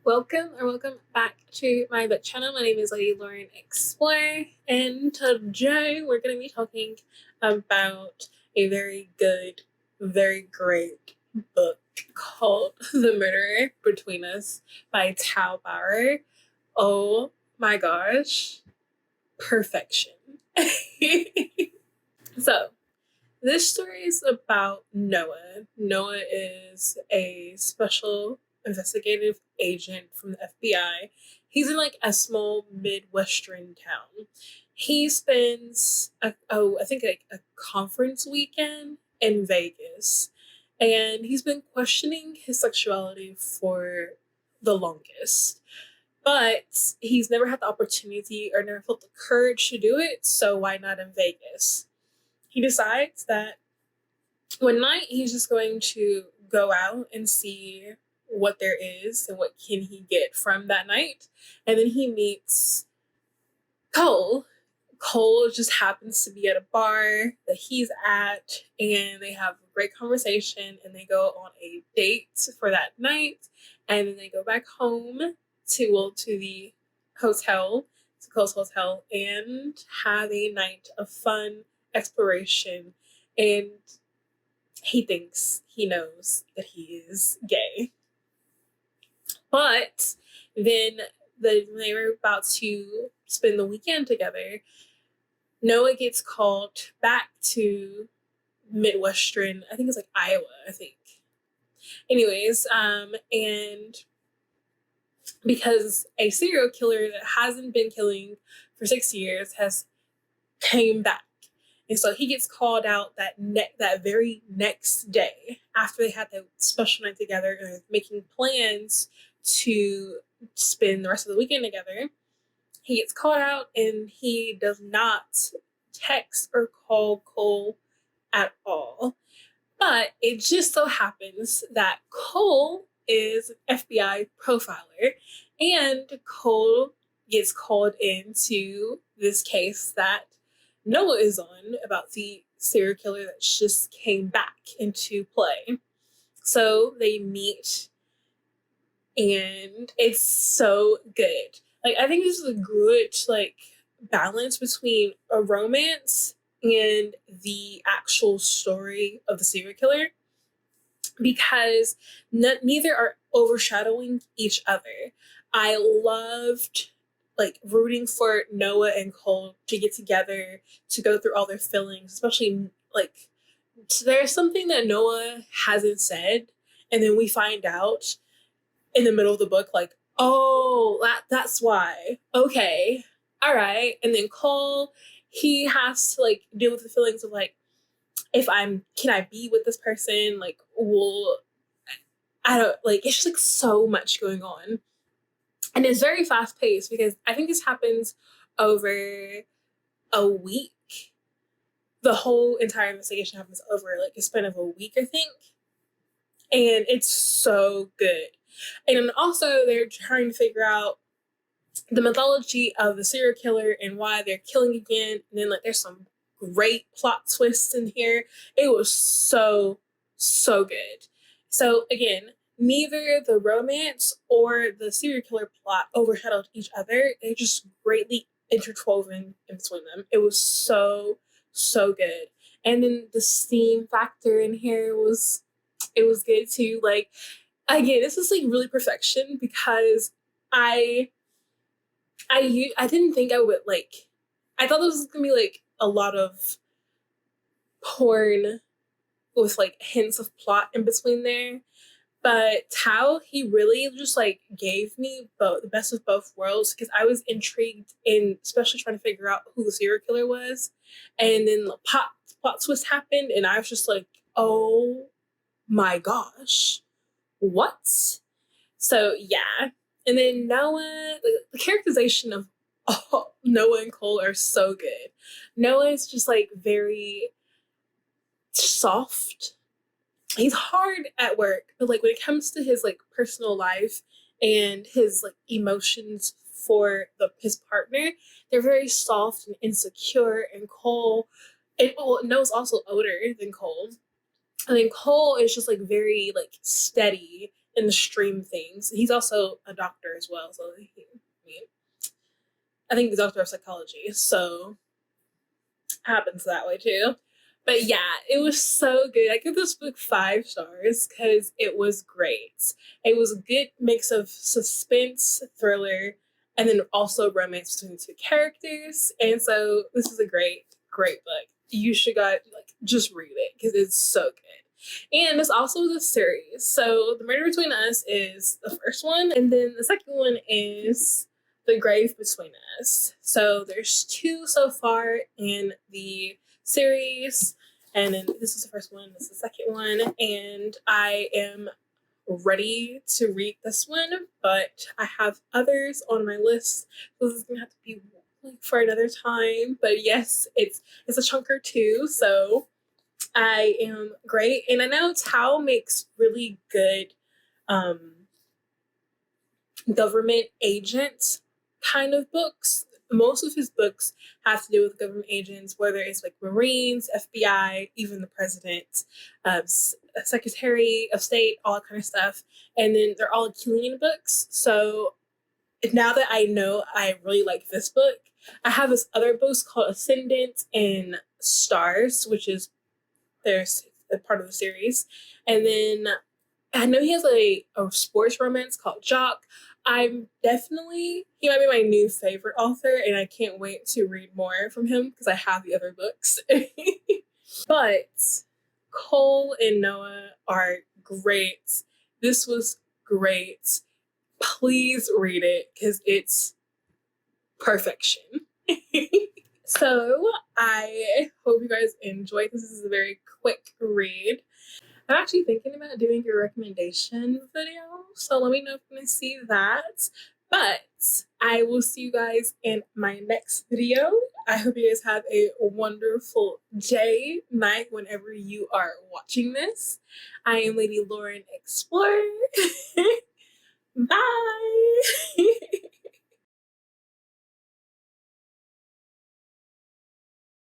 Welcome back to my book channel. My name is Lady Lauren Explorer, and today we're going to be talking about a very good, very great book called The Murderer Between Us by Tal Bauer. Oh my gosh, perfection. So, this story is about Noah. Noah is a special investigative agent from the FBI. He's in like a small Midwestern town. He spends I think like a conference weekend in Vegas, and he's been questioning his sexuality for the longest. But he's never had the opportunity or never felt the courage to do it, so why not in Vegas? He decides that one night he's just going to go out and see what there is and what can he get from that night. And then he meets Cole. Cole just happens to be at a bar that he's at, and they have a great conversation, and they go on a date for that night, and then they go back home to the hotel, to Cole's hotel, and have a night of fun exploration. And he thinks he knows that he is gay. But then when they were about to spend the weekend together, Noah gets called back to Midwestern, I think it's like Iowa, I think. Anyways, and because a serial killer that hasn't been killing for 6 years has came back. And so he gets called out that very next day after they had the special night together and making plans to spend the rest of the weekend together. He gets called out and he does not text or call Cole at all. But it just so happens that Cole is an FBI profiler, and Cole gets called into this case that Noah is on about the serial killer that just came back into play. So they meet, and it's so good. Like, I think this is a good balance between a romance and the actual story of the serial killer, because neither are overshadowing each other. I loved rooting for Noah and Cole to get together, to go through all their feelings, especially there's something that Noah hasn't said, and then we find out in the middle of the book, that's why. Okay. All right. And then Cole, he has to deal with the feelings of can I be with this person? I don't it's just so much going on. And it's very fast paced because I think this happens over a week. The whole entire investigation happens over a span of a week, I think. And it's so good. And also they're trying to figure out the mythology of the serial killer and why they're killing again. And then there's some great plot twists in here. It was so good. So again, neither the romance or the serial killer plot overshadowed each other. They're just greatly interwoven in between them. It was so good. And then the steam factor in here was good too. Again, this is really perfection, because I didn't think I would I thought this was gonna be a lot of porn with hints of plot in between there. But Tao, he really just gave me the best of both worlds, because I was intrigued in especially trying to figure out who the serial killer was. And then the plot twist happened, and I was just oh my gosh, what? So yeah. And then Noah, the characterization of Noah and Cole are so good. Noah is just very soft. He's hard at work, but when it comes to his personal life and his emotions for his partner, they're very soft and insecure. And Cole, Noah's also older than Cole. I mean, Cole is just very steady and stream things. He's also a doctor as well, so I think he's a doctor of psychology, so it happens that way too. But yeah, it was so good. I give this book 5 stars because it was great. It was a good mix of suspense, thriller, and then also romance between the 2 characters. And so this is a great, great book. You should just read it because it's so good. And this also is a series. So The Murder Between Us is the first one, and then the second one is The Grave Between Us. So there's 2 so far in the series, and then this is the first one, this is the second one, and I am ready to read this one, but I have others on my list, so this is gonna have to be for another time. But yes, it's a chunker too, so I am great. And I know Tal makes really good government agent kind of books. Most of his books have to do with government agents, whether it's like Marines, FBI, even the president, Secretary of State, all that kind of stuff. And then they're all Achillean books. So now that I know I really like this book, I have this other books called Ascendant and Stars, which is there's a part of the series. And then I know he has a sports romance called Jock. He might be my new favorite author, and I can't wait to read more from him because I have the other books. But Cole and Noah are great. This was great. Please read it because it's perfection. So I hope you guys enjoyed. This is a very quick read. I'm actually thinking about doing a recommendation video, so let me know if you want to see that. But I will see you guys in my next video. I hope you guys have a wonderful day, night, whenever you are watching this. I am Lady Lauren Explorer. Bye!